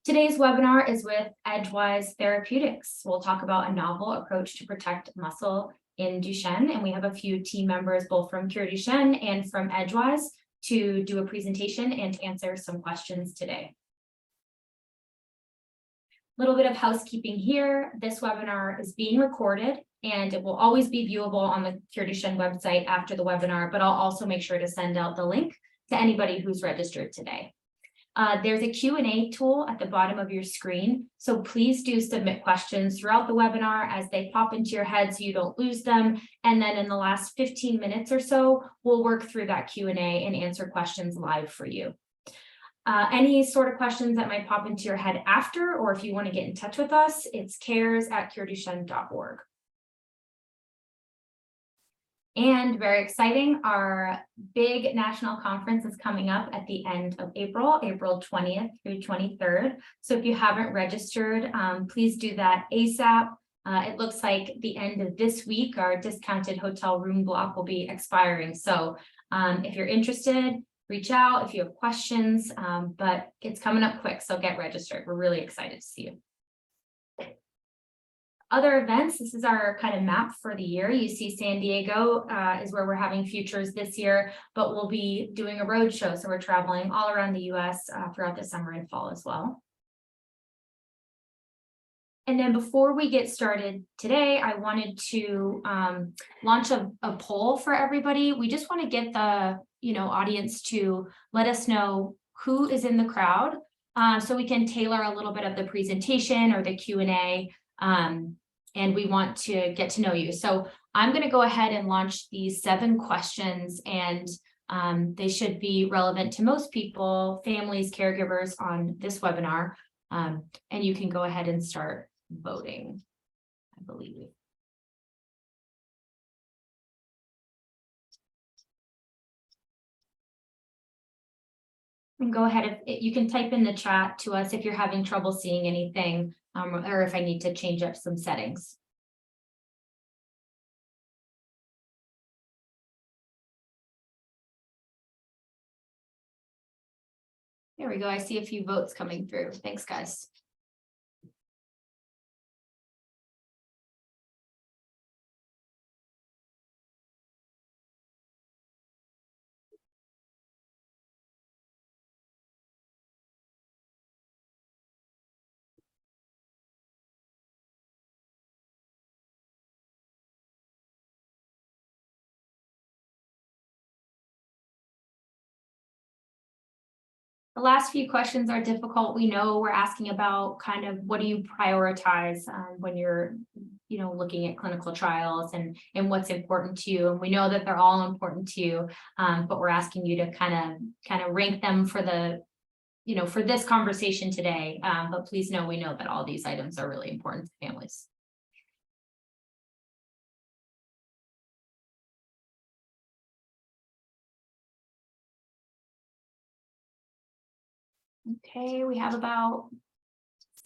Today's webinar is with Edgewise Therapeutics. We'll talk about a novel approach to protect muscle in Duchenne, and we have a few team members both from CureDuchenne and from Edgewise to do a presentation and answer some questions today. A little bit of housekeeping here. This webinar is being recorded and it will always be viewable on the CureDuchenne website after the webinar, but I'll also make sure to send out the link to anybody who's registered today. There's a Q&A tool at the bottom of your screen, so please do submit questions throughout the webinar as they pop into your head so you don't lose them. And then in the last 15 minutes or so, we'll work through that Q&A and answer questions live for you. Any sort of questions that might pop into your head after, or if you want to get in touch with us, it's cares@cureduchenne.org. And very exciting, our big national conference is coming up at the end of April, April 20th through 23rd. So if you haven't registered, please do that ASAP. It looks like the end of this week, our discounted hotel room block will be expiring. So if you're interested, reach out if you have questions, but it's coming up quick, so get registered. We're really excited to see you. Other events, this is our kind of map for the year. You see San Diego is where we're having futures this year, but we'll be doing a road show. So we're traveling all around the US throughout the summer and fall as well. And then before we get started today, I wanted to launch a poll for everybody. We just want to get the audience to let us know who is in the crowd so we can tailor a little bit of the presentation or the Q&A. And we want to get to know you. So I'm going to go ahead and launch these 7 questions, and they should be relevant to most people, families, caregivers on this webinar. And you can go ahead and start voting, I believe. And go ahead, if you can type in the chat to us if you're having trouble seeing anything, or if I need to change up some settings. There we go. I see a few votes coming through. Thanks, guys. The last few questions are difficult. We know we're asking about kind of what do you prioritize when you're, looking at clinical trials and what's important to you. And we know that they're all important to you, but we're asking you to kind of rank them for the, for this conversation today. But please know we know that all these items are really important to families. Okay, we have about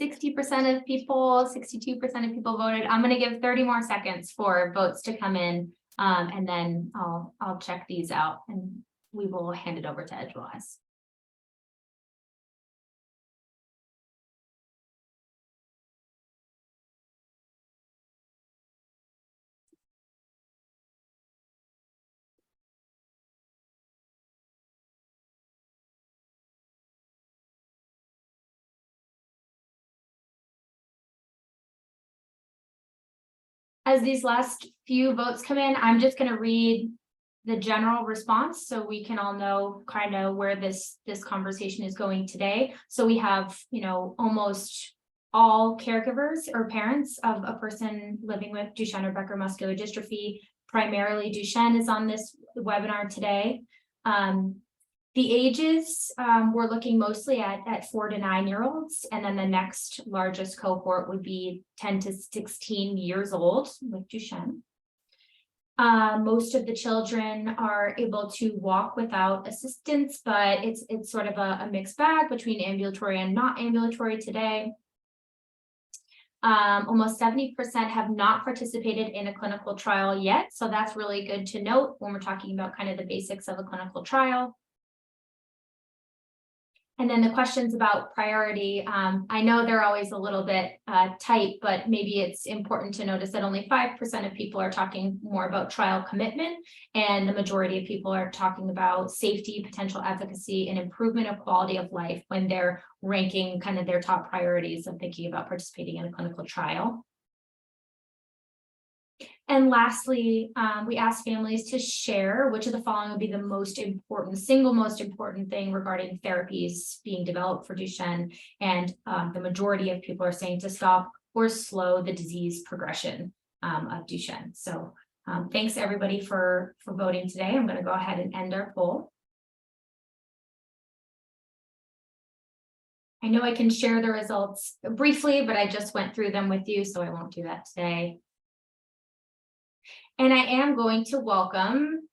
60% of people, 62% of people voted. I'm going to give 30 more seconds for votes to come in, and then I'll check these out and we will hand it over to Edgewise. As these last few votes come in, I'm just going to read the general response so we can all know kind of where this conversation is going today. So we have, almost all caregivers or parents of a person living with Duchenne or Becker muscular dystrophy. Primarily Duchenne is on this webinar today. The ages, we're looking mostly at 4 to 9-year-olds, and then the next largest cohort would be 10 to 16 years old with Duchenne. Most of the children are able to walk without assistance, but it's sort of a mixed bag between ambulatory and not ambulatory today. Almost 70% have not participated in a clinical trial yet, so that's really good to note when we're talking about kind of the basics of a clinical trial. And then the questions about priority, I know they're always a little bit tight, but maybe it's important to notice that only 5% of people are talking more about trial commitment, and the majority of people are talking about safety, potential efficacy, and improvement of quality of life when they're ranking kind of their top priorities of thinking about participating in a clinical trial. And lastly, we asked families to share which of the following would be the single most important thing regarding therapies being developed for Duchenne. And the majority of people are saying to stop or slow the disease progression of Duchenne. So thanks everybody for voting today. I'm going to go ahead and end our poll. I know I can share the results briefly, but I just went through them with you, so I won't do that today. And I am going to welcome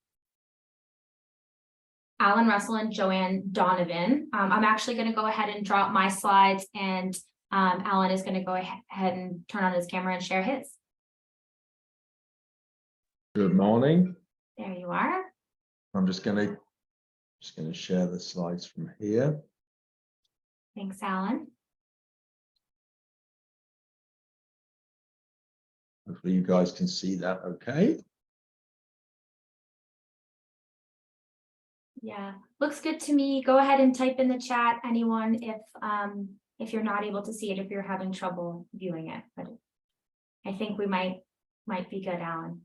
Alan Russell and Joanne Donovan. I'm actually going to go ahead and drop my slides, and Alan is going to go ahead and turn on his camera and share his. Good morning. There you are. I'm just going to share the slides from here. Thanks, Alan. Hopefully you guys can see that okay. Yeah, looks good to me. Go ahead and type in the chat, anyone, if you're not able to see it, if you're having trouble viewing it. But I think we might be good, Alan.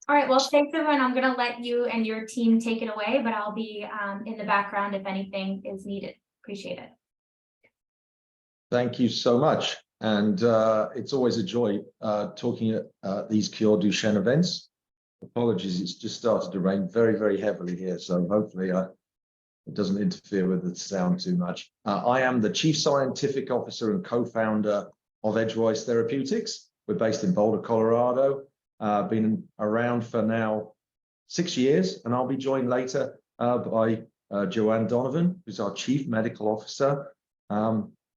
All right, well, thanks everyone. I'm going to let you and your team take it away, but I'll be in the background if anything is needed. Appreciate it. Thank you so much. And it's always a joy talking at these CureDuchenne events. Apologies, it's just started to rain very, very heavily here, so hopefully it doesn't interfere with the sound too much. I am the Chief Scientific Officer and co-founder of Edgewise Therapeutics. We're based in Boulder, Colorado. Been around for now 6 years, and I'll be joined later by Joanne Donovan, who's our Chief Medical Officer.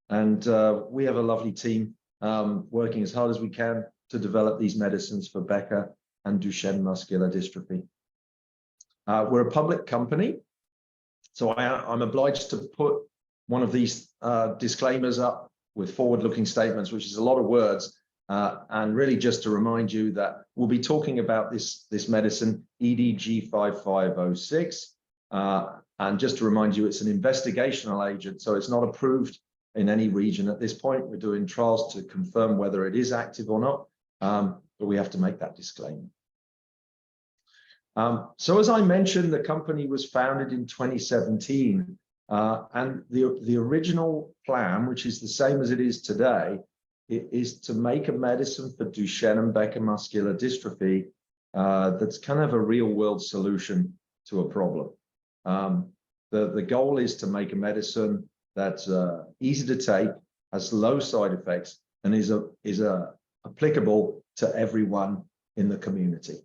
And we have a lovely team working as hard as we can to develop these medicines for Becker and Duchenne muscular dystrophy. We're a public company, so I'm obliged to put one of these disclaimers up with forward-looking statements, which is a lot of words, and really just to remind you that we'll be talking about this medicine, EDG-5506, and just to remind you, it's an investigational agent, so it's not approved in any region at this point. We're doing trials to confirm whether it is active or not, but we have to make that disclaimer. So as I mentioned, the company was founded in 2017, and the original plan, which is the same as it is today, is to make a medicine for Duchenne and Becker muscular dystrophy that's kind of a real-world solution to a problem. The goal is to make a medicine that's easy to take, has low side effects, and is applicable to everyone in the community.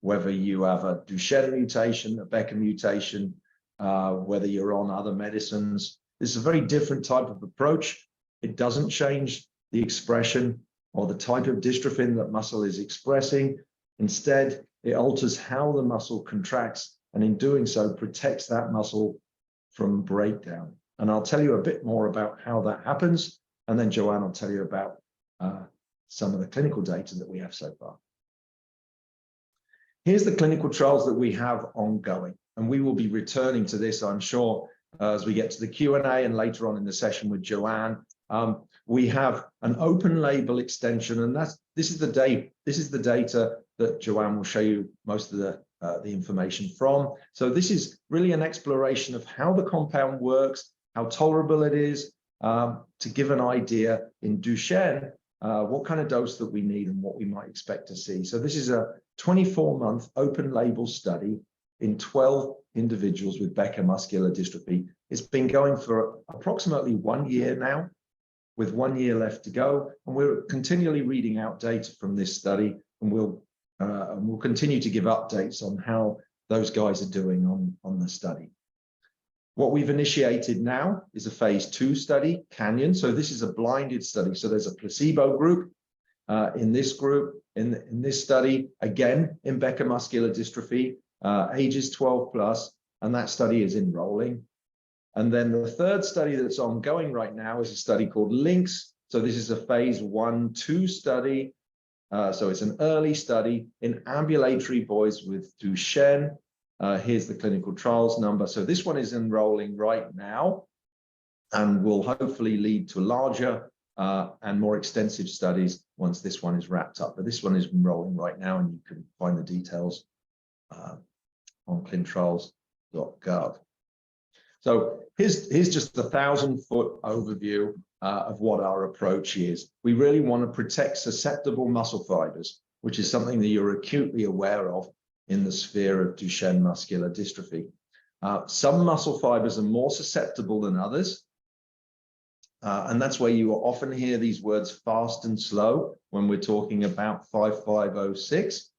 Whether you have a Duchenne mutation, a Becker mutation, whether you're on other medicines. It's a very different type of approach. It doesn't change the expression or the type of dystrophin that muscle is expressing. Instead, it alters how the muscle contracts, and in doing so, protects that muscle from breakdown. And I'll tell you a bit more about how that happens, and then Joanne will tell you about some of the clinical data that we have so far. Here's the clinical trials that we have ongoing, and we will be returning to this, I'm sure, as we get to the Q&A and later on in the session with Joanne. We have an open label extension, and this is the data that Joanne will show you most of the information from. So this is really an exploration of how the compound works, how tolerable it is, to give an idea in Duchenne, what kind of dose that we need and what we might expect to see. So this is a 24-month open label study in 12 individuals with Becker muscular dystrophy. It's been going for approximately 1 year now, with 1 year left to go, and we're continually reading out data from this study, and we'll continue to give updates on how those guys are doing on the study. What we've initiated now is a phase 2 study, Canyon. So this is a blinded study. So there's a placebo group in this group, in this study, again, in Becker muscular dystrophy, ages 12 plus, and that study is enrolling. And then the third study that's ongoing right now is a study called LYNX. So this is a phase 1/2 study. So it's an early study in ambulatory boys with Duchenne. Here's the clinical trials number. So this one is enrolling right now and will hopefully lead to larger and more extensive studies once this one is wrapped up. But this one is enrolling right now, and you can find the details on clinicaltrials.gov. So here's just a 1,000-foot overview of what our approach is. We really want to protect susceptible muscle fibers, which is something that you're acutely aware of in the sphere of Duchenne muscular dystrophy. Some muscle fibers are more susceptible than others. And that's where you will often hear these words fast and slow when we're talking about 5506.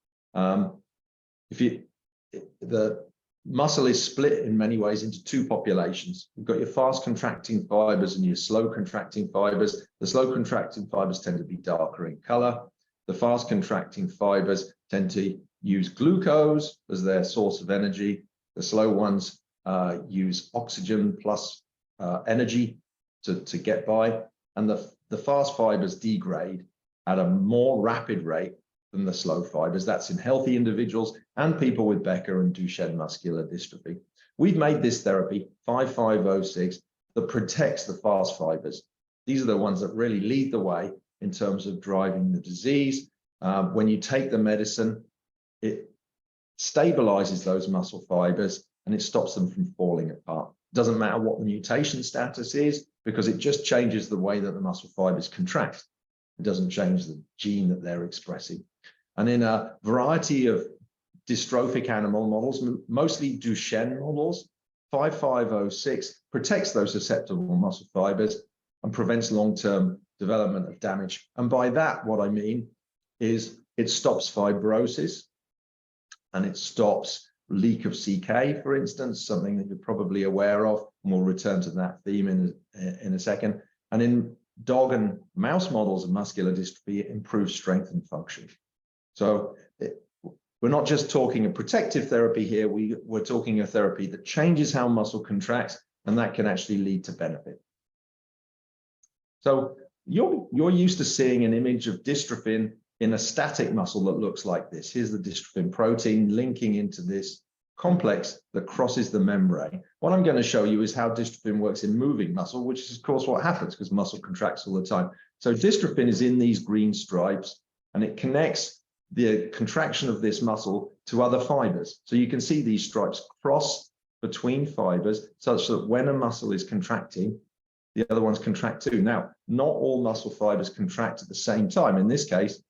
The muscle is split in many ways into two populations. You've got your fast contracting fibers and your slow contracting fibers. The slow contracting fibers tend to be darker in color. The fast contracting fibers tend to use glucose as their source of energy. The slow ones use oxygen plus energy to get by. And the fast fibers degrade at a more rapid rate than the slow fibers. That's in healthy individuals and people with Becker and Duchenne muscular dystrophy. We've made this therapy, 5506, that protects the fast fibers. These are the ones that really lead the way in terms of driving the disease. When you take the medicine, it stabilizes those muscle fibers and it stops them from falling apart. Doesn't matter what the mutation status is, because it just changes the way that the muscle fibers contract. It doesn't change the gene that they're expressing. And in a variety of dystrophic animal models, mostly Duchenne models, 5506 protects those susceptible muscle fibers and prevents long-term development of damage. And by that, what I mean is it stops fibrosis and it stops leak of CK, for instance, something that you're probably aware of, and we'll return to that theme in a second. And in dog and mouse models of muscular dystrophy, it improves strength and function. So we're not just talking a protective therapy here, we're talking a therapy that changes how muscle contracts, and that can actually lead to benefit. So you're used to seeing an image of dystrophin in a static muscle that looks like this. Here's the dystrophin protein linking into this complex that crosses the membrane. What I'm going to show you is how dystrophin works in moving muscle, which is of course what happens because muscle contracts all the time. So dystrophin is in these green stripes and it connects the contraction of this muscle to other fibers. So you can see these stripes cross between fibers such that when a muscle is contracting, the other ones contract too. Now, not all muscle fibers contract at the same time. In this case,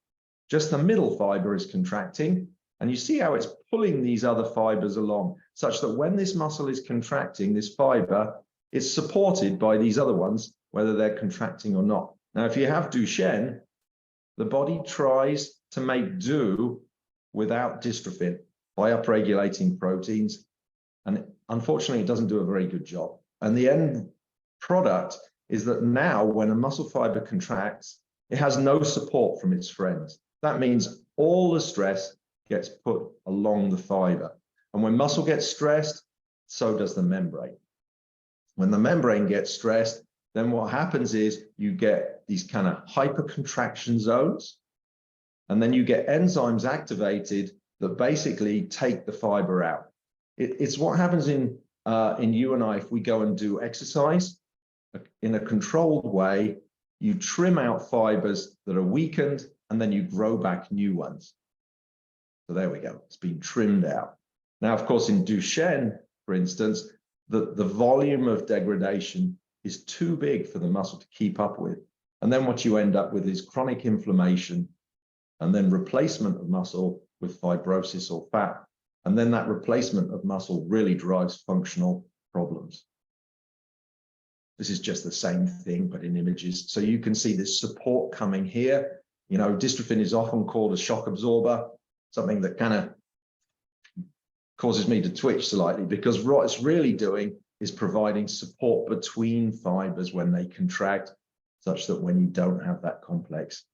just the middle fiber is contracting, and you see how it's pulling these other fibers along, such that when this muscle is contracting, this fiber is supported by these other ones, whether they're contracting or not. Now, if you have Duchenne, the body tries to make do without dystrophin by upregulating proteins, and unfortunately, it doesn't do a very good job. And the end product is that now, when a muscle fiber contracts, it has no support from its friends. That means all the stress gets put along the fiber. And when muscle gets stressed, so does the membrane. When the membrane gets stressed, then what happens is you get these kind of hypercontraction zones, and then you get enzymes activated that basically take the fiber out. It's what happens in you and I if we go and do exercise in a controlled way. You trim out fibers that are weakened, and then you grow back new ones. So there we go, it's been trimmed out. Now, of course, in Duchenne, for instance, the volume of degradation is too big for the muscle to keep up with. And then what you end up with is chronic inflammation and then replacement of muscle with fibrosis or fat. And then that replacement of muscle really drives functional problems. This is just the same thing, but in images. So you can see this support coming here. You know, dystrophin is often called a shock absorber, something that kind of causes me to twitch slightly, because what it's really doing is providing support between fibers when they contract, such that when you don't have that complex,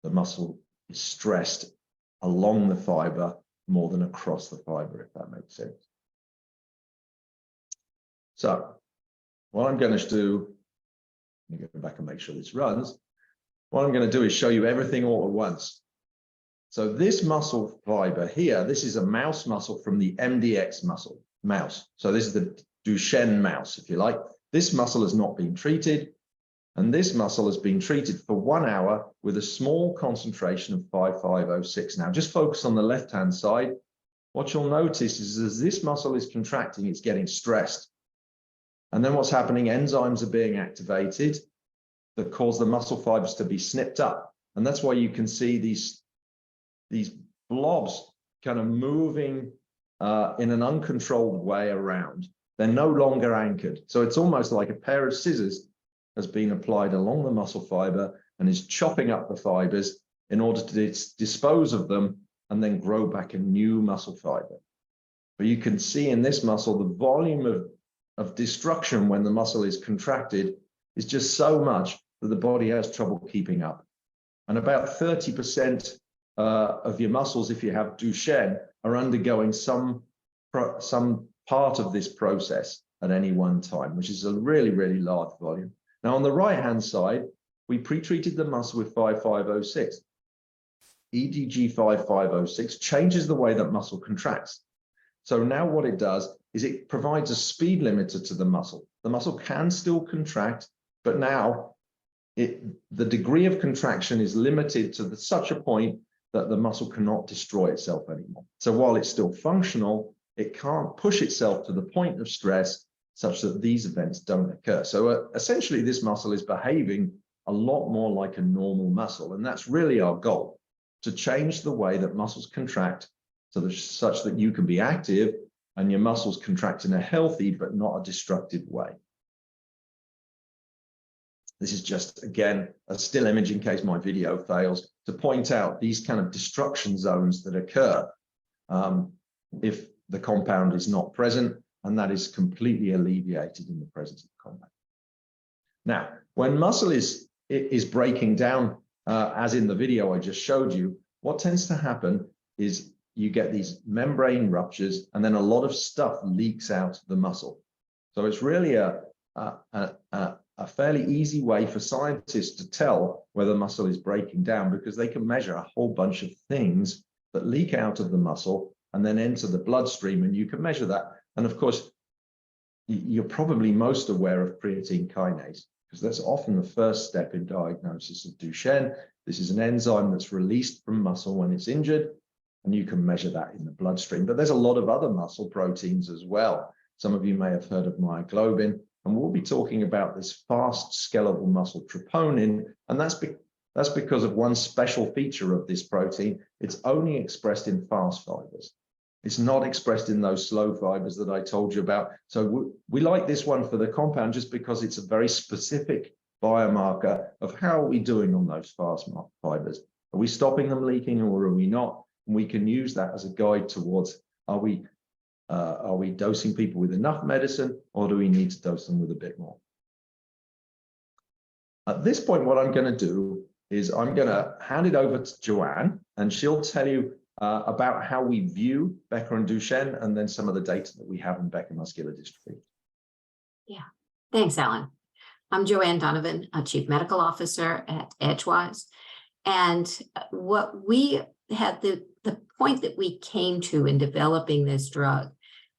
the muscle is stressed along the fiber more than across the fiber, if that makes sense. So what I'm going to do, let me go back and make sure this runs. What I'm going to do is show you everything all at once. So this muscle fiber here, this is a mouse muscle from the MDX mouse. So this is the Duchenne mouse, if you like. This muscle has not been treated, and this muscle has been treated for 1 hour with a small concentration of 5506. Now, just focus on the left-hand side. What you'll notice is as this muscle is contracting, it's getting stressed. And then what's happening, enzymes are being activated that cause the muscle fibers to be snipped up. And that's why you can see these blobs kind of moving in an uncontrolled way around. They're no longer anchored. So it's almost like a pair of scissors has been applied along the muscle fiber and is chopping up the fibers in order to dispose of them and then grow back a new muscle fiber. But you can see in this muscle, the volume of destruction when the muscle is contracted is just so much that the body has trouble keeping up. And about 30% of your muscles, if you have Duchenne, are undergoing some part of this process at any one time, which is a really, really large volume. Now, on the right-hand side, we pre-treated the muscle with 5506. EDG 5506 changes the way that muscle contracts. So now what it does is it provides a speed limiter to the muscle. The muscle can still contract, but now the degree of contraction is limited to such a point that the muscle cannot destroy itself anymore. So while it's still functional, it can't push itself to the point of stress such that these events don't occur. So essentially, this muscle is behaving a lot more like a normal muscle. And that's really our goal, to change the way that muscles contract such that you can be active and your muscles contract in a healthy but not a destructive way. This is just, again, a still image in case my video fails, to point out these kind of destruction zones that occur if the compound is not present, and that is completely alleviated in the presence of the compound. Now, when muscle is breaking down, as in the video I just showed you, what tends to happen is you get these membrane ruptures, and then a lot of stuff leaks out of the muscle. So it's really a fairly easy way for scientists to tell whether muscle is breaking down, because they can measure a whole bunch of things that leak out of the muscle and then enter the bloodstream, and you can measure that. And of course, you're probably most aware of creatine kinase, because that's often the first step in diagnosis of Duchenne. This is an enzyme that's released from muscle when it's injured, and you can measure that in the bloodstream. But there's a lot of other muscle proteins as well. Some of you may have heard of myoglobin, and we'll be talking about this fast skeletal muscle troponin, and that's because of one special feature of this protein. It's only expressed in fast fibers. It's not expressed in those slow fibers that I told you about. So we like this one for the compound just because it's a very specific biomarker of how are we doing on those fast fibers. Are we stopping them leaking or are we not? And we can use that as a guide towards, are we dosing people with enough medicine, or do we need to dose them with a bit more? At this point, what I'm going to do is I'm going to hand it over to Joanne, and she'll tell you about how we view Becker and Duchenne, and then some of the data that we have in Becker muscular dystrophy. Yeah, thanks, Alan. I'm Joanne Donovan, a Chief Medical Officer at Edgewise. And what we had, the point that we came to in developing this drug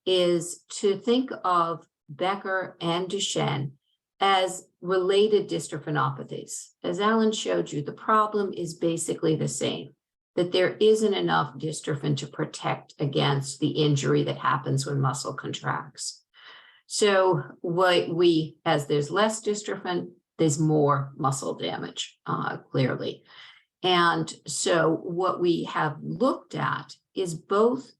is to think of Becker and Duchenne as related dystrophinopathies. As Alan showed you, the problem is basically the same, that there isn't enough dystrophin to protect against the injury that happens when muscle contracts. So as there's less dystrophin, there's more muscle damage, clearly. And so what we have looked at is both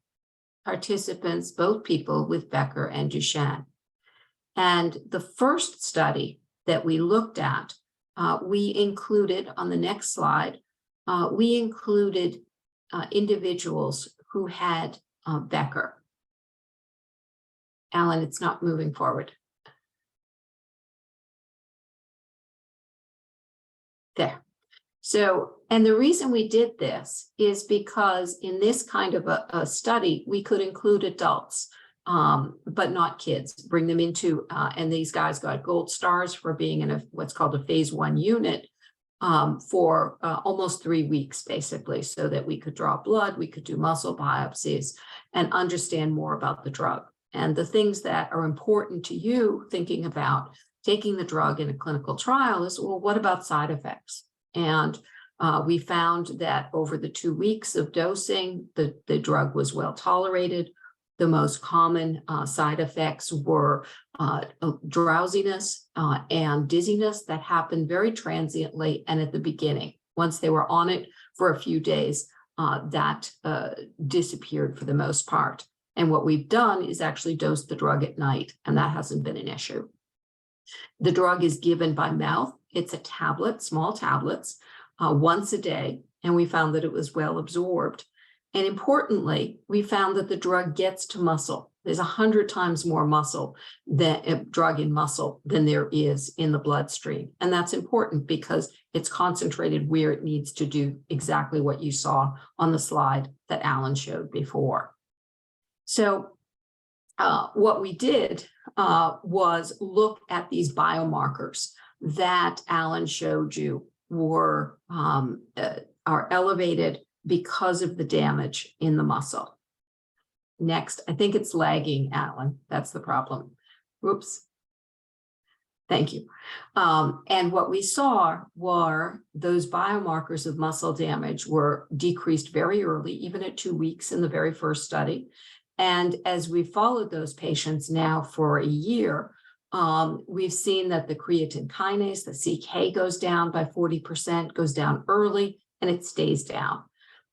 participants, both people with Becker and Duchenne. And the first study that we looked at, we included on the next slide, we included individuals who had Becker. Alan, it's not moving forward. There. So, and the reason we did this is because in this kind of a study, we could include adults but not kids. Bring them into, and these guys got gold stars for being in what's called a phase 1 unit for almost 3 weeks, basically, so that we could draw blood, we could do muscle biopsies, and understand more about the drug. And the things that are important to you thinking about taking the drug in a clinical trial is, well, what about side effects? And we found that over the 2 weeks of dosing, the drug was well tolerated. The most common side effects were drowsiness and dizziness that happened very transiently and at the beginning. Once they were on it for a few days, that disappeared for the most part. And what we've done is actually dose the drug at night, and that hasn't been an issue. The drug is given by mouth. It's a tablet, small tablets, once a day, and we found that it was well absorbed. And importantly, we found that the drug gets to muscle. There's 100 times more muscle drug in muscle than there is in the bloodstream. And that's important because it's concentrated where it needs to do exactly what you saw on the slide that Alan showed before. So what we did was look at these biomarkers that Alan showed you are elevated because of the damage in the muscle. Next, I think it's lagging, Alan. That's the problem. Whoops. Thank you. And what we saw were those biomarkers of muscle damage were decreased very early, even at 2 weeks in the very first study. And as we followed those patients now for a year, we've seen that the creatine kinase, the CK, goes down by 40%, goes down early, and it stays down.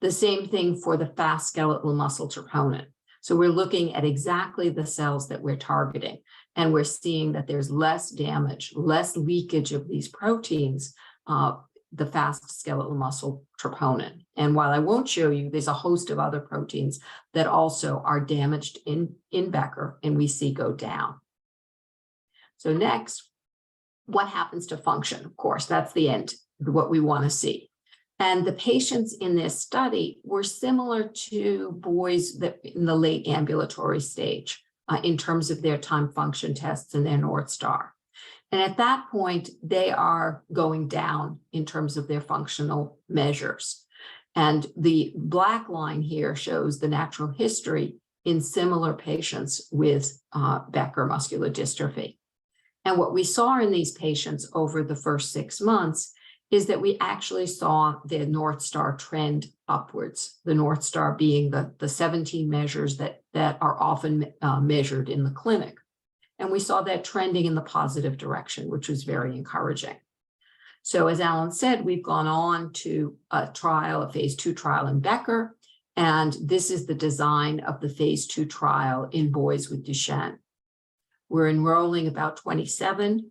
The same thing for the fast skeletal muscle troponin. So we're looking at exactly the cells that we're targeting, and we're seeing that there's less damage, less leakage of these proteins, the fast skeletal muscle troponin. And while I won't show you, there's a host of other proteins that also are damaged in Becker, and we see go down. So next, what happens to function? Of course, that's the end, what we want to see. And the patients in this study were similar to boys that in the late ambulatory stage in terms of their time function tests and their North Star. And at that point, they are going down in terms of their functional measures. And the black line here shows the natural history in similar patients with Becker muscular dystrophy. And what we saw in these patients over the first 6 months is that we actually saw the North Star trend upwards, the North Star being the 17 measures that are often measured in the clinic. And we saw that trending in the positive direction, which was very encouraging. So as Alan said, we've gone on to a phase 2 trial in Becker, and this is the design of the phase 2 trial in boys with Duchenne. We're enrolling about 27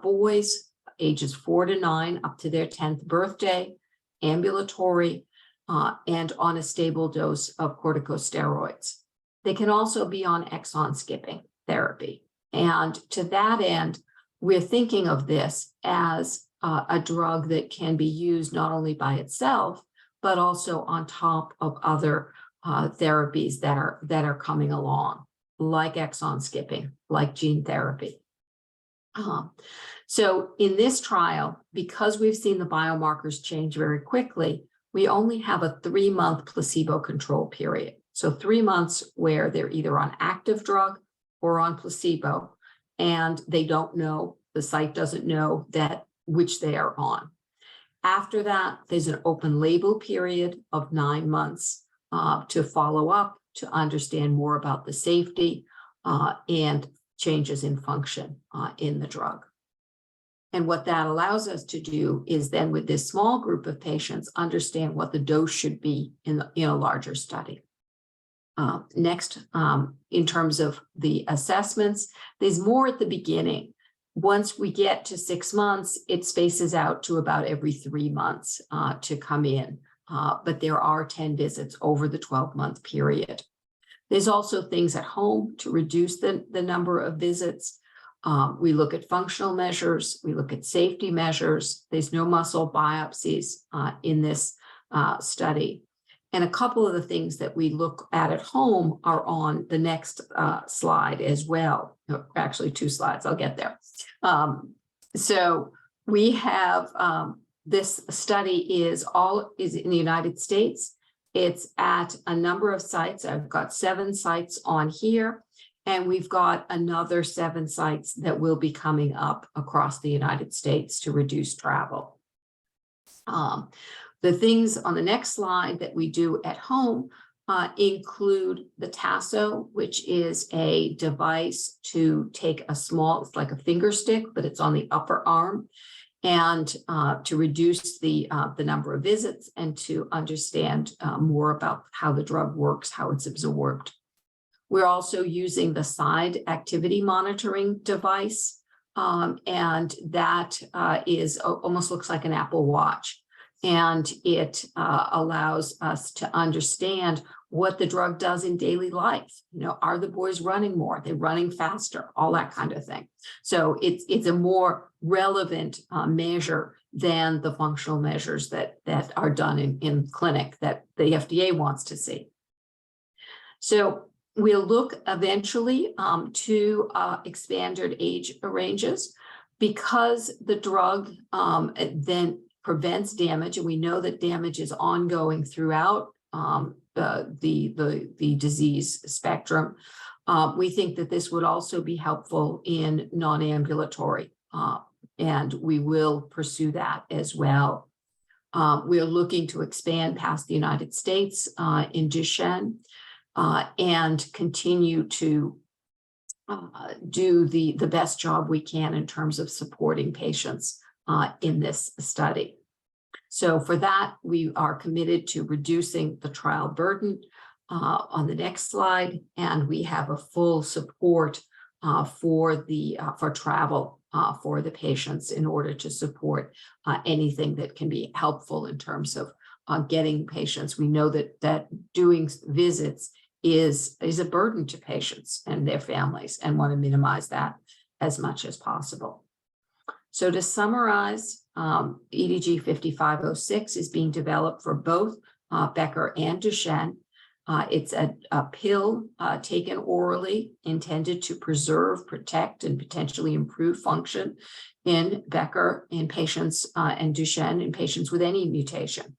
boys, ages 4 to 9, up to their 10th birthday, ambulatory, and on a stable dose of corticosteroids. They can also be on exon skipping therapy. And to that end, we're thinking of this as a drug that can be used not only by itself, but also on top of other therapies that are coming along, like exon skipping, like gene therapy. So in this trial, because we've seen the biomarkers change very quickly, we only have a 3-month placebo control period. So 3 months where they're either on active drug or on placebo, and they don't know, the site doesn't know which they are on. After that, there's an open label period of 9 months to follow up, to understand more about the safety and changes in function in the drug. And what that allows us to do is then with this small group of patients, understand what the dose should be in a larger study. Next, in terms of the assessments, there's more at the beginning. Once we get to 6 months, it spaces out to about every 3 months to come in. But there are 10 visits over the 12-month period. There's also things at home to reduce the number of visits. We look at functional measures. We look at safety measures. There's no muscle biopsies in this study. And a couple of the things that we look at home are on the next slide as well. Actually, 2 slides, I'll get there. So we have this study is in the United States. It's at a number of sites. I've got 7 sites on here, and we've got another 7 sites that will be coming up across the United States to reduce travel. The things on the next slide that we do at home include the Tasso, which is a device to take a small, it's like a finger stick, but it's on the upper arm, and to reduce the number of visits and to understand more about how the drug works, how it's absorbed. We're also using the side activity monitoring device, and that is almost looks like an Apple Watch. And it allows us to understand what the drug does in daily life. You know, are the boys running more? Are they running faster? All that kind of thing. So it's a more relevant measure than the functional measures that are done in clinic that the FDA wants to see. So we'll look eventually to expanded age ranges, because the drug then prevents damage, and we know that damage is ongoing throughout the disease spectrum. We think that this would also be helpful in non-ambulatory, and we will pursue that as well. We are looking to expand past the United States in Duchenne, and continue to do the best job we can in terms of supporting patients in this study. So for that, we are committed to reducing the trial burden on the next slide, and we have a full support for travel for the patients in order to support anything that can be helpful in terms of getting patients. We know that doing visits is a burden to patients and their families, and want to minimize that as much as possible. So to summarize, EDG 5506 is being developed for both Becker and Duchenne. It's a pill taken orally, intended to preserve, protect, and potentially improve function in Becker in patients and Duchenne in patients with any mutation.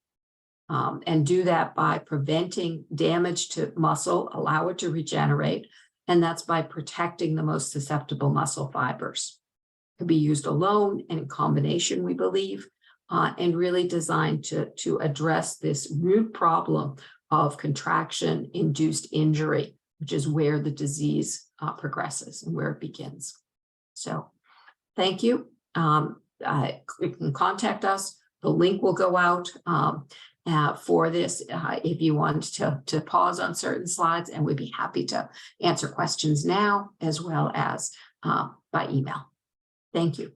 And do that by preventing damage to muscle, allow it to regenerate, and that's by protecting the most susceptible muscle fibers. Could be used alone and in combination, we believe, and really designed to address this root problem of contraction-induced injury, which is where the disease progresses and where it begins. So thank you. You can contact us. The link will go out for this if you want to pause on certain slides, and we'd be happy to answer questions now as well as by email. Thank you.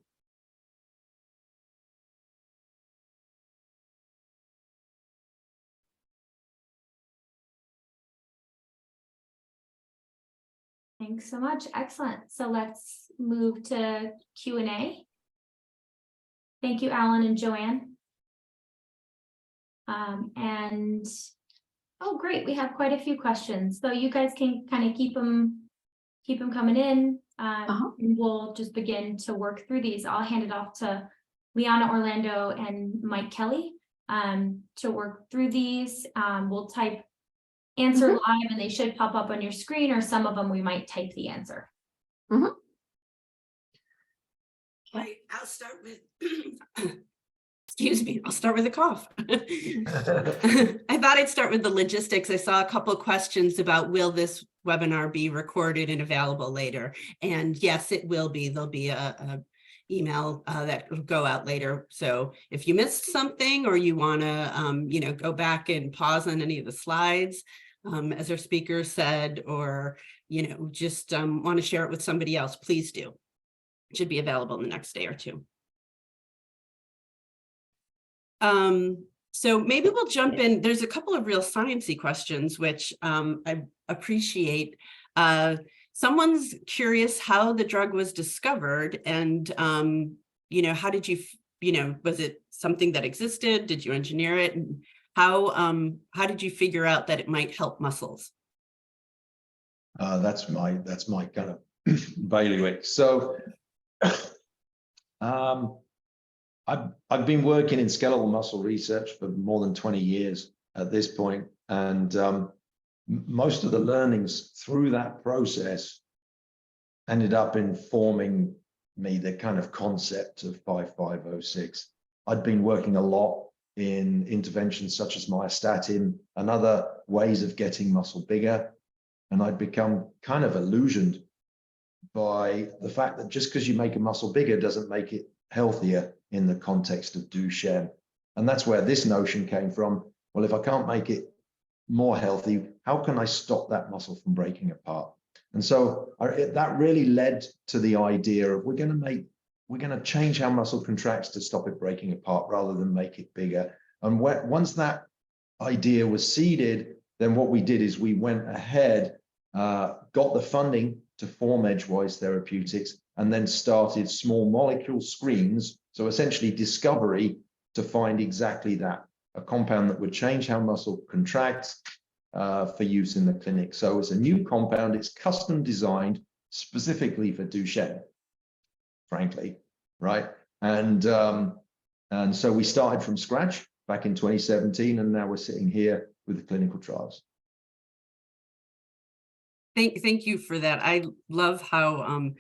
Thanks so much. Excellent. So let's move to Q&A. Thank you, Alan and Joanne. And oh, great. We have quite a few questions. So you guys can kind of keep them coming in. And we'll just begin to work through these. I'll hand it off to Liana Orlando and Mike Kelly to work through these. We'll type answer live, and they should pop up on your screen, or some of them we might type the answer. Okay, I'll start with excuse me, I'll start with a cough. I thought I'd start with the logistics. I saw a couple of questions about, will this webinar be recorded and available later? And yes, it will be. There'll be a email that will go out later. So if you missed something, or you want to go back and pause on any of the slides, as our speaker said, or just want to share it with somebody else, please do. It should be available in the next day or two. So maybe we'll jump in. There's a couple of real sciencey questions, which I appreciate. Someone's curious how the drug was discovered, and how did you, was it something that existed? Did you engineer it? And How did you figure out that it might help muscles? That's my kind of bailiwick. So I've been working in skeletal muscle research for more than 20 years at this point, and most of the learnings through that process ended up informing me the kind of concept of 5506. I'd been working a lot in interventions such as myostatin and other ways of getting muscle bigger, and I'd become kind of illusioned by the fact that just because you make a muscle bigger doesn't make it healthier in the context of Duchenne. And that's where this notion came from. Well, if I can't make it more healthy, how can I stop that muscle from breaking apart? And so that really led to the idea of we're going to change how muscle contracts to stop it breaking apart rather than make it bigger. And once that idea was seeded, then what we did is we went ahead, got the funding to form Edgewise Therapeutics, and then started small molecule screens. So essentially discovery to find exactly that, a compound that would change how muscle contracts for use in the clinic. So it's a new compound, it's custom designed specifically for Duchenne, frankly, right? And so we started from scratch back in 2017, and now we're sitting here with the clinical trials. Thank you for that. I love how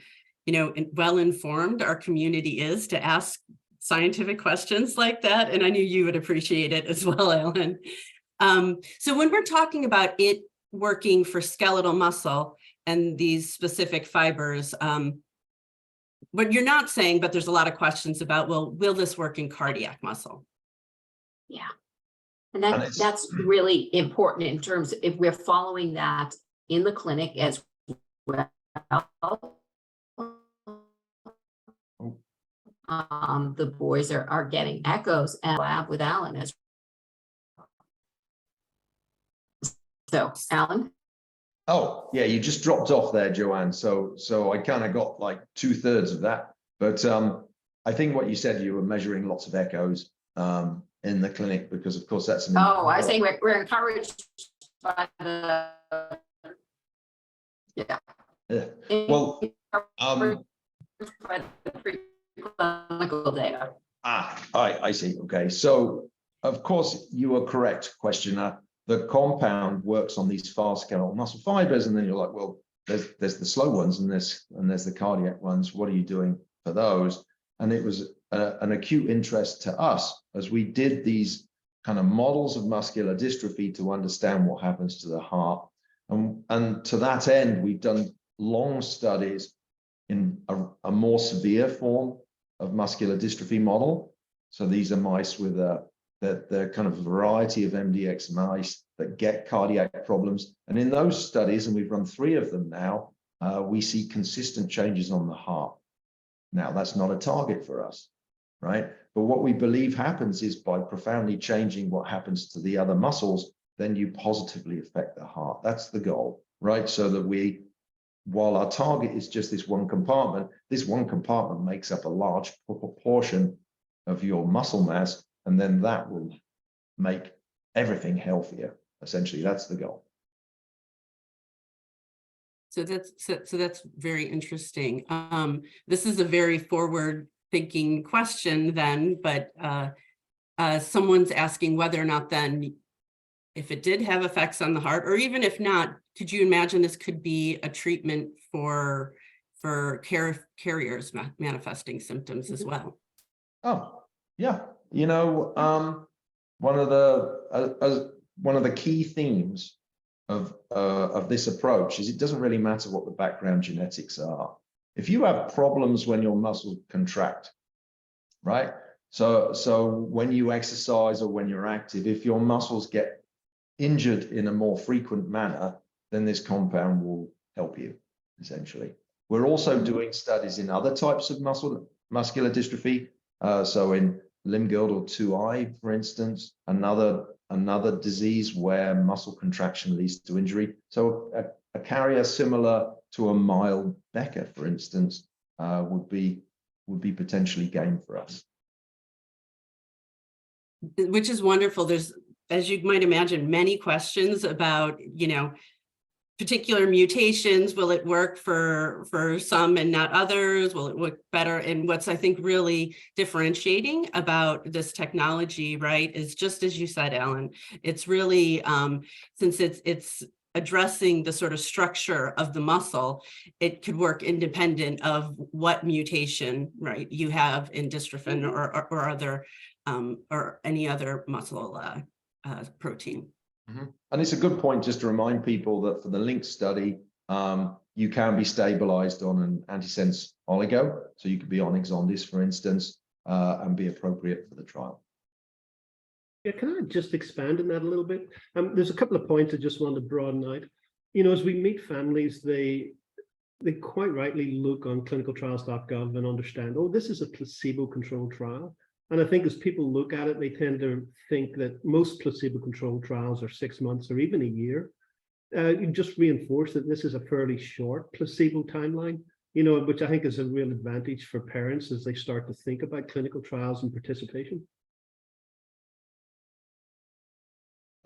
well-informed our community is to ask scientific questions like that, and I knew you would appreciate it as well, Alan. So when we're talking about it working for skeletal muscle and these specific fibers, what you're not saying, but there's a lot of questions about, well, will this work in cardiac muscle? Yeah. And that's really important in terms of if we're following that in the clinic as well. The boys are getting echoes and lab with Alan as so. Alan? Oh, yeah, you just dropped off there, Joanne. So I kind of got like 2/3 of that. But I think what you said, you were measuring lots of echoes in the clinic, because of course that's an I say we're encouraged by the well by the preclinical data. I see. Okay, so of course you are correct, questioner. The compound works on these fast skeletal muscle fibers, and then you're like, well, there's the slow ones and there's the cardiac ones. What are you doing for those? And it was an acute interest to us as we did these kind of models of muscular dystrophy to understand what happens to the heart. And to that end, we've done long studies in a more severe form of muscular dystrophy model. So these are mice with the kind of variety of MDX mice that get cardiac problems. And in those studies, and we've run 3 of them now, we see consistent changes on the heart. Now, that's not a target for us, right? But what we believe happens is by profoundly changing what happens to the other muscles, then you positively affect the heart. That's the goal, right? So that while our target is just this one compartment makes up a large proportion of your muscle mass, and then that will make everything healthier. Essentially, that's the goal. So that's very interesting. This is a very forward-thinking question then, but someone's asking whether or not then, if it did have effects on the heart, or even if not, could you imagine this could be a treatment for carriers manifesting symptoms as well? Oh, yeah. You know, one of the key themes of this approach is it doesn't really matter what the background genetics are. If you have problems when your muscles contract, right? So when you exercise or when you're active, if your muscles get injured in a more frequent manner, then this compound will help you, essentially. We're also doing studies in other types of muscular dystrophy. So in limb-girdle or 2I, for instance, another disease where muscle contraction leads to injury. So a carrier similar to a mild Becker, for instance, would be potentially game for us. Which is wonderful. There's as you might imagine, many questions about, particular mutations. Will it work for some and not others? Will it work better? And what's, I think, really differentiating about this technology, right, is just as you said, Ellen, it's really, since it's addressing the sort of structure of the muscle, it could work independent of what mutation, right, you have in dystrophin or other, or any other muscle protein. And it's a good point just to remind people that for the LINK study, you can be stabilized on an antisense oligo. So you could be on Exondys, for instance, and be appropriate for the trial. Yeah, can I just expand on that a little bit? There's a couple of points I just want to broaden out. As we meet families, they quite rightly look on clinicaltrials.gov and understand, oh, this is a placebo-controlled trial. And I think as people look at it, they tend to think that most placebo-controlled trials are 6 months or even a year. You just reinforce that this is a fairly short placebo timeline, which I think is a real advantage for parents as they start to think about clinical trials and participation.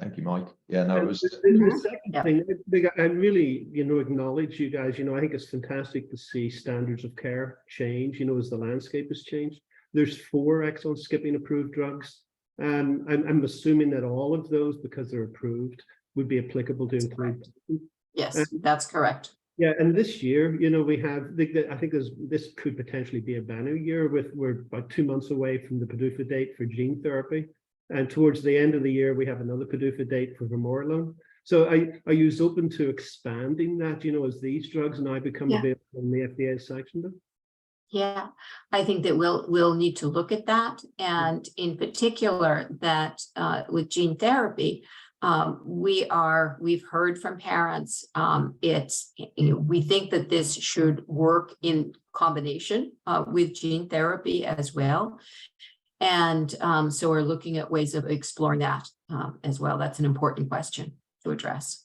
Thank you, Mike. Yeah, no, it was. The second thing, I really, acknowledge you guys. I think it's fantastic to see standards of care change, as the landscape has changed. There's 4 exon skipping approved drugs. I'm assuming that all of those, because they're approved, would be applicable to include. Yes, that's correct. Yeah, and this year, we have, I think this could potentially be a banner year. We're about 2 months away from the PDUFA date for gene therapy. And towards the end of the year, we have another PDUFA date for vamorolone. So are you open to expanding that, as these drugs now become available and the FDA has sanctioned them? Yeah, I think that we'll need to look at that. And in particular, that with gene therapy, we've heard from parents, we think that this should work in combination with gene therapy as well. And so we're looking at ways of exploring that as well. That's an important question to address.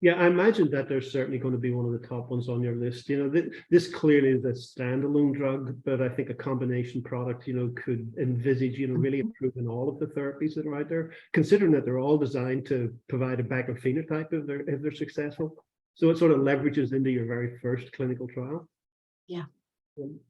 Yeah, I imagine that there's certainly going to be one of the top ones on your list. This clearly is a standalone drug, but I think a combination product, could envisage, really improving all of the therapies that are out there, considering that they're all designed to provide a Becker phenotype if they're successful. So it sort of leverages into your very first clinical trial. Yeah.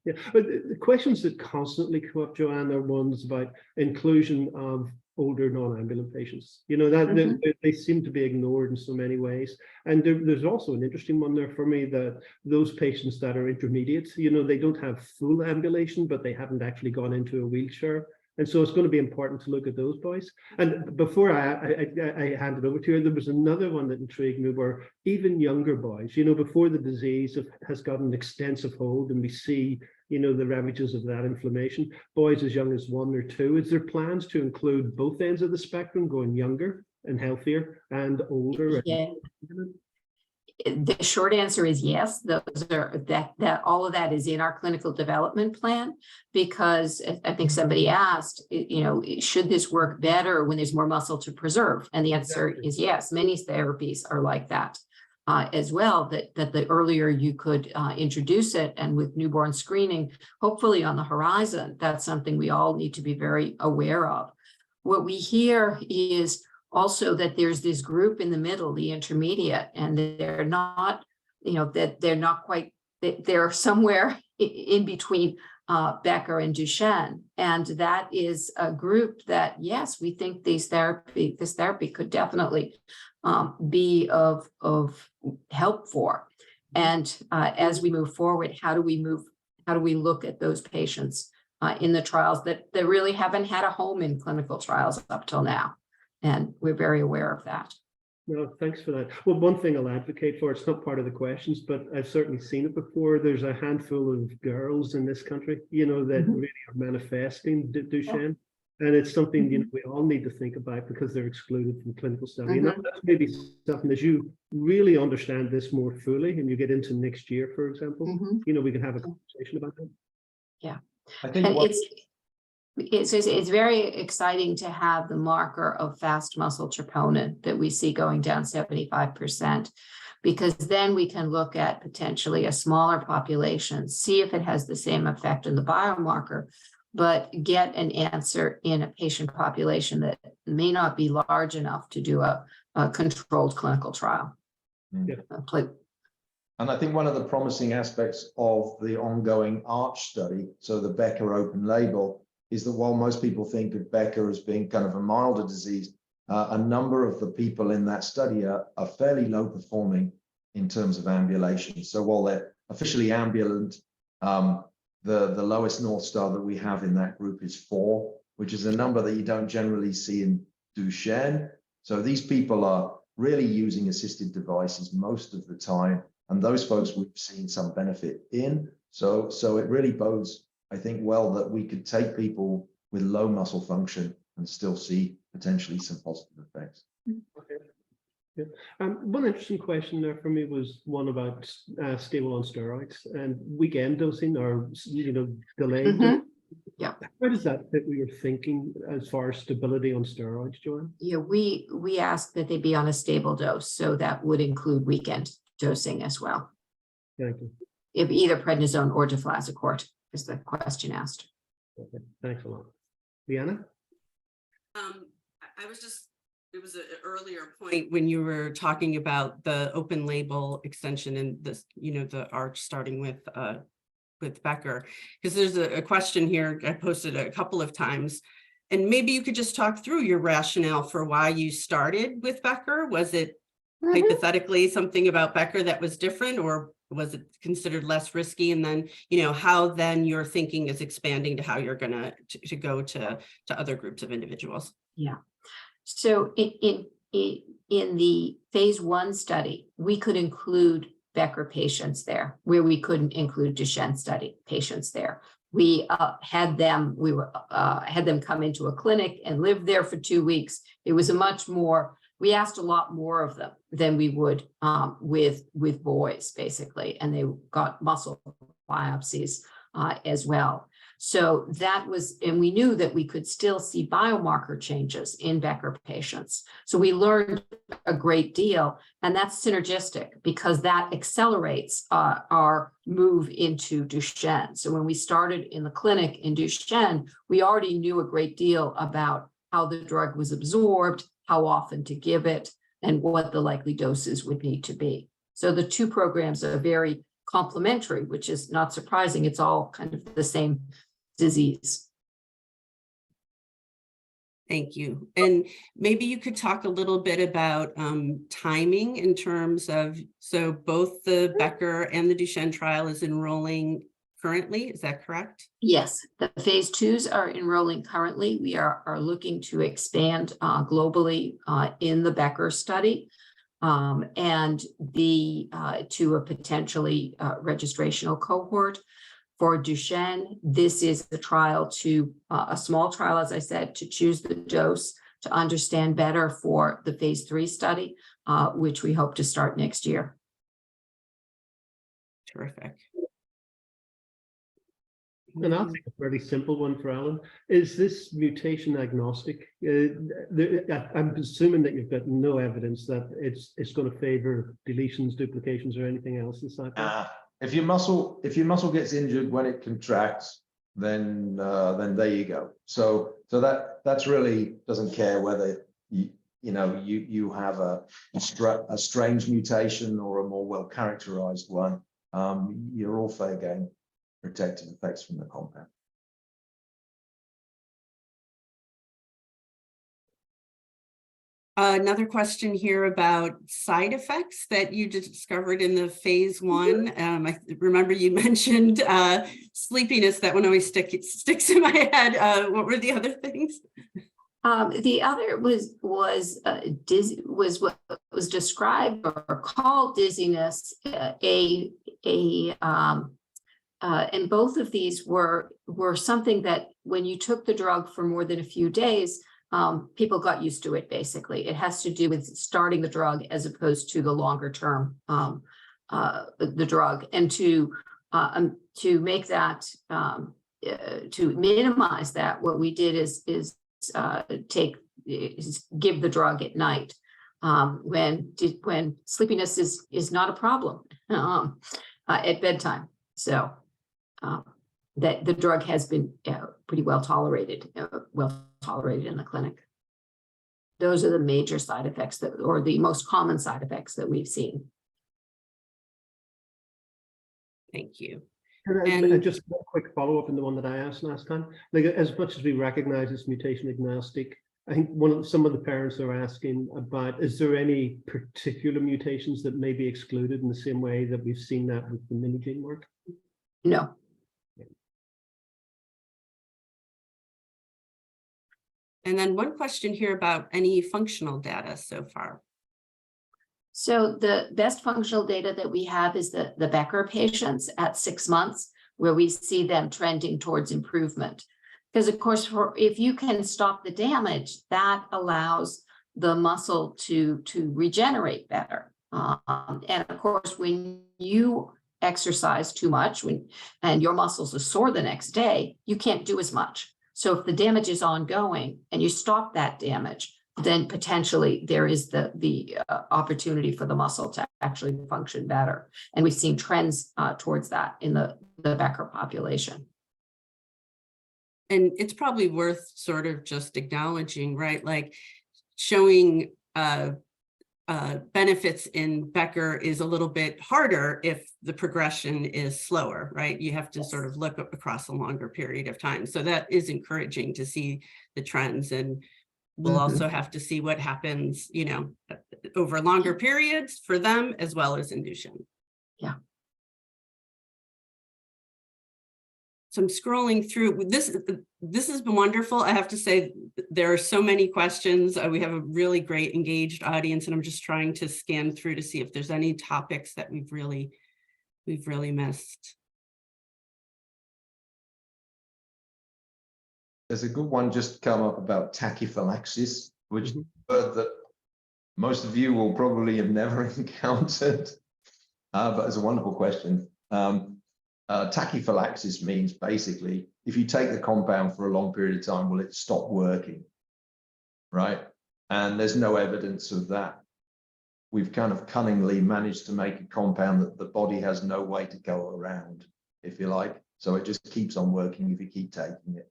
Yeah, but the questions that constantly come up, Joanne, are ones about inclusion of older non-ambulant patients. They seem to be ignored in so many ways. And there's also an interesting one there for me, that those patients that are intermediate, they don't have full ambulation, but they haven't actually gone into a wheelchair. And so it's going to be important to look at those boys. And before I hand it over to you, there was another one that intrigued me, where even younger boys, before the disease has gotten extensive hold and we see, the ravages of that inflammation, boys as young as 1 or 2, is there plans to include both ends of the spectrum, going younger and healthier and older? Yeah. The short answer is yes. Those are that all of that is in our clinical development plan, because I think somebody asked, should this work better when there's more muscle to preserve? And the answer is yes. Many therapies are like that as well, that the earlier you could introduce it, and with newborn screening, hopefully on the horizon, that's something we all need to be very aware of. What we hear is also that there's this group in the middle, the intermediate, and they're not, they're somewhere in between Becker and Duchenne. And that is a group that, yes, we think this therapy could definitely be of help for. And as we move forward, how do we look at those patients in the trials that really haven't had a home in clinical trials up till now? And we're very aware of that. No, thanks for that. Well, one thing I'll advocate for, it's not part of the questions, but I've certainly seen it before. There's a handful of girls in this country, that really are manifesting Duchenne. And it's something we all need to think about, because they're excluded from clinical study. And that's maybe something, as you really understand this more fully and you get into next year, for example, we can have a conversation about that. Yeah. I think it's very exciting to have the marker of fast muscle troponin that we see going down 75%, because then we can look at potentially a smaller population, see if it has the same effect in the biomarker, but get an answer in a patient population that may not be large enough to do a controlled clinical trial. Mm. Yeah. And I think one of the promising aspects of the ongoing ARCH study, so the Becker open label, is that while most people think of Becker as being kind of a milder disease, a number of the people in that study are fairly low performing in terms of ambulation. So while they're officially ambulant, the lowest North Star that we have in that group is 4, which is a number that you don't generally see in Duchenne. So these people are really using assisted devices most of the time, and those folks we've seen some benefit in. So it really bodes, I think, well that we could take people with low muscle function and still see potentially some positive effects. Okay. Yeah. One interesting question there for me was one about stable on steroids and weekend dosing, or delayed. Mhm. Yeah. How does that fit with your thinking as far as stability on steroids, Joanne? Yeah, we ask that they be on a stable dose, so that would include weekend dosing as well. Thank you. If either prednisone or deflazacort is the question asked. Okay. Thanks a lot. Leanna? I was just, it was an earlier point when you were talking about the open label extension and this, the ARCH starting with Becker, because there's a question here I posted a couple of times, and maybe you could just talk through your rationale for why you started with Becker. Was it hypothetically something about Becker that was different, or was it considered less risky? And then, how then your thinking is expanding to how you're going to go to other groups of individuals. Yeah. So in the phase 1 study, we could include Becker patients there, where we couldn't include Duchenne study patients there. We had them come into a clinic and live there for 2 weeks. It was we asked a lot more of them than we would with boys, basically, and they got muscle biopsies as well. So that was, and we knew that we could still see biomarker changes in Becker patients. So we learned a great deal, and that's synergistic because that accelerates our move into Duchenne. So when we started in the clinic in Duchenne, we already knew a great deal about how the drug was absorbed, how often to give it, and what the likely doses would need to be. So the 2 programs are very complementary, which is not surprising. It's all kind of the same disease. Thank you. And maybe you could talk a little bit about timing in terms of, so both the Becker and the Duchenne trial is enrolling currently, is that correct? Yes, the phase 2s are enrolling currently. We are looking to expand globally in the Becker study and to a potentially registrational cohort. For Duchenne, this is the trial a small trial, as I said, to choose the dose to understand better for the phase 3 study, which we hope to start next year. Terrific. And I'll take a very simple one for Alan. Is this mutation agnostic? I'm assuming that you've got no evidence that it's going to favor deletions, duplications, or anything else inside that. If your muscle gets injured when it contracts, then there you go. So that's really doesn't care whether you have a strange mutation or a more well characterized one. You're all fair game. Protective effects from the compound. Another question here about side effects that you discovered in the phase 1. I remember you mentioned sleepiness. That one always sticks in my head. What were the other things? The other was what was described or called dizziness. And both of these were something that when you took the drug for more than a few days, people got used to it. Basically, it has to do with starting the drug as opposed to the longer term the drug, and to make that to minimize that. What we did is give the drug at night when sleepiness is not a problem at bedtime. So that the drug has been pretty well tolerated in the clinic. Those are the major side effects or the most common side effects that we've seen. Thank you. And just a quick follow-up on the one that I asked last time. Like, as much as we recognize it's mutation agnostic, I think some of the parents are asking about, is there any particular mutations that may be excluded in the same way that we've seen that with the mini-gene work? No. And then one question here about any functional data so far. So the best functional data that we have is the Becker patients at 6 months, where we see them trending towards improvement. Because of course, if you can stop the damage, that allows the muscle to regenerate better. And of course, when you exercise too much and your muscles are sore the next day, you can't do as much. So if the damage is ongoing and you stop that damage, then potentially there is the opportunity for the muscle to actually function better. And we've seen trends towards that in the Becker population. And it's probably worth sort of just acknowledging, right? Like showing benefits in Becker is a little bit harder if the progression is slower, right? You have to sort of look across a longer period of time. So that is encouraging to see the trends, and we'll also have to see what happens, you know, over longer periods for them as well as in Duchenne. Yeah. So I'm scrolling through this. This has been wonderful. I have to say, there are so many questions. We have a really great engaged audience, and I'm just trying to scan through to see if there's any topics that we've really missed. There's a good one just come up about tachyphylaxis, which that most of you will probably have never encountered, but it's a wonderful question. Tachyphylaxis means basically, if you take the compound for a long period of time, will it stop working, right? And there's no evidence of that. We've kind of cunningly managed to make a compound that the body has no way to go around, if you like. So it just keeps on working if you keep taking it.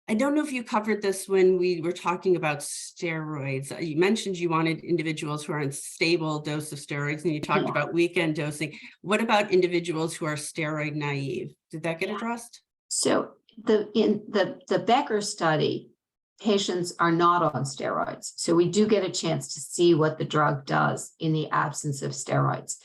I don't know if you covered this when we were talking about steroids. You mentioned you wanted individuals who are on stable dose of steroids, and you talked about weekend dosing. What about individuals who are steroid naive? Did that get addressed? So in the Becker study, patients are not on steroids. So we do get a chance to see what the drug does in the absence of steroids.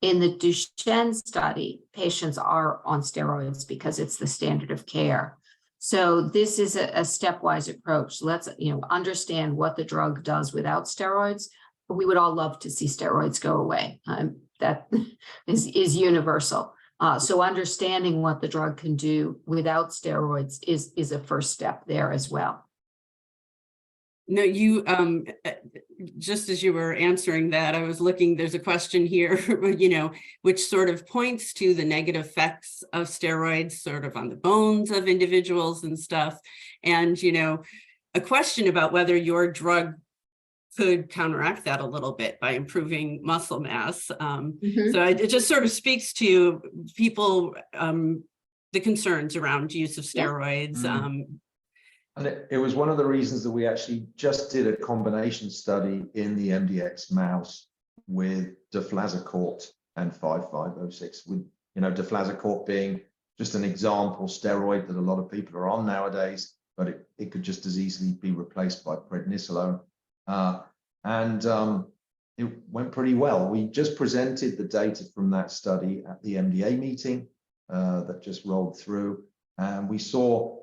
In the Duchenne study, patients are on steroids because it's the standard of care. So this is a stepwise approach. Let's understand what the drug does without steroids. We would all love to see steroids go away. That is universal. So understanding what the drug can do without steroids is a first step there as well. No, you just as you were answering that, I was looking, there's a question here, which sort of points to the negative effects of steroids sort of on the bones of individuals and stuff. And, a question about whether your drug could counteract that a little bit by improving muscle mass. So it just sort of speaks to people, the concerns around use of steroids. And it was one of the reasons that we actually just did a combination study in the MDX mouse with deflazacort and 5506, with deflazacort being just an example steroid that a lot of people are on nowadays, but it could just as easily be replaced by prednisolone. It went pretty well. We just presented the data from that study at the MDA meeting that just rolled through, and we saw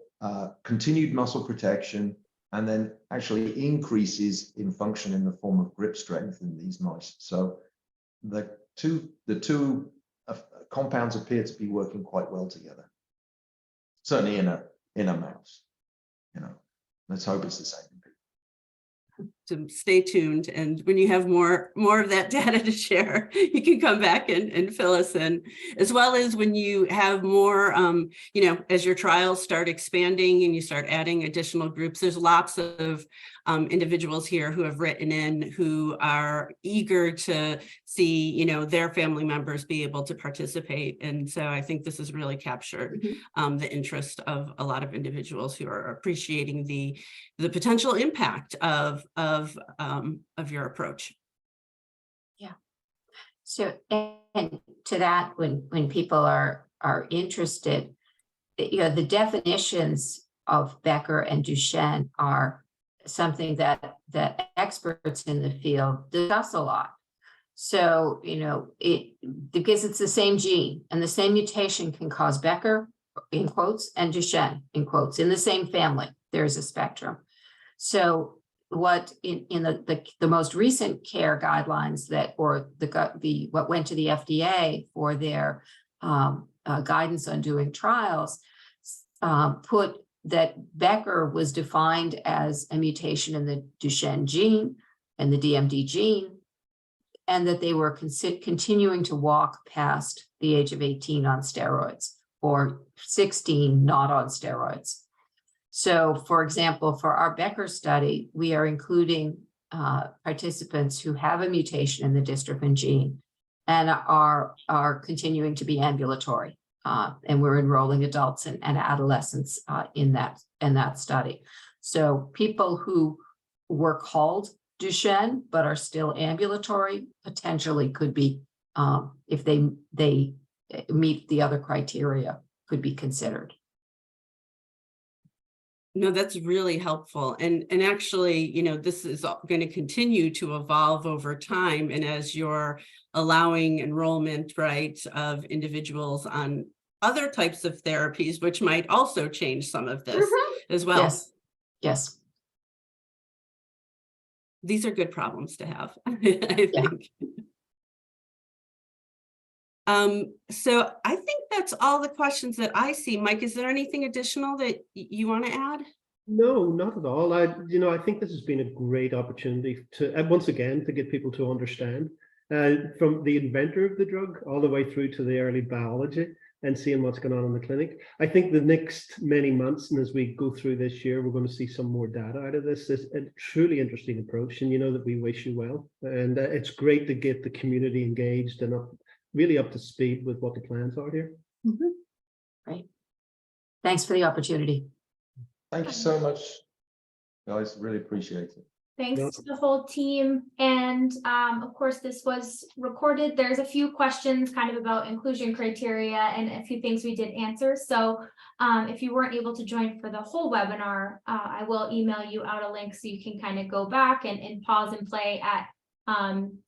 continued muscle protection, and then actually increases in function in the form of grip strength in these mice. So the two compounds appear to be working quite well together. Certainly in a mouse. Let's hope it's the same in people. to stay tuned. And when you have more of that data to share, you can come back and fill us in, as well as when you have more, as your trials start expanding and you start adding additional groups, there's lots of individuals here who have written in who are eager to see, their family members be able to participate. And so I think this has really captured the interest of a lot of individuals who are appreciating the potential impact of your approach. Yeah. So, and to that, when people are interested, the definitions of Becker and Duchenne are something that experts in the field discuss a lot. So, because it's the same gene and the same mutation can cause Becker, in quotes, and Duchenne, in quotes, in the same family. There's a spectrum. So what in the most recent care guidelines what went to the FDA for their guidance on doing trials, put that Becker was defined as a mutation in the Duchenne gene and the DMD gene, and that they were continuing to walk past the age of 18 on steroids, or 16 not on steroids. So, for example, for our Becker study, we are including participants who have a mutation in the dystrophin gene and are continuing to be ambulatory. And we're enrolling adults and adolescents in that study. So people who were called Duchenne but are still ambulatory potentially could be, if they meet the other criteria, could be considered. No, that's really helpful. And actually, this is going to continue to evolve over time. And as you're allowing enrollment, right, of individuals on other types of therapies, which might also change some of this as well. Yes. These are good problems to have, I think. So I think that's all the questions that I see. Mike, is there anything additional that you want to add? No, not at all. I think this has been a great opportunity to, once again, to get people to understand from the inventor of the drug all the way through to the early biology and seeing what's going on in the clinic. I think the next many months, and as we go through this year, we're going to see some more data out of this. It's a truly interesting approach, and that we wish you well. And it's great to get the community engaged and really up to speed with what the plans are here. Right. Thanks for the opportunity. Thank you so much, guys. Really appreciate it. Thanks to the whole team. And of course, this was recorded. There's a few questions kind of about inclusion criteria and a few things we did answer. So if you weren't able to join for the whole webinar, I will email you out a link so you can kind of go back and pause and play at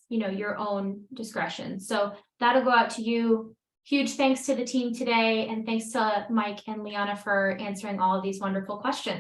your own discretion. So that'll go out to you. Huge thanks to the team today, and thanks to Mike and Liana for answering all of these wonderful questions.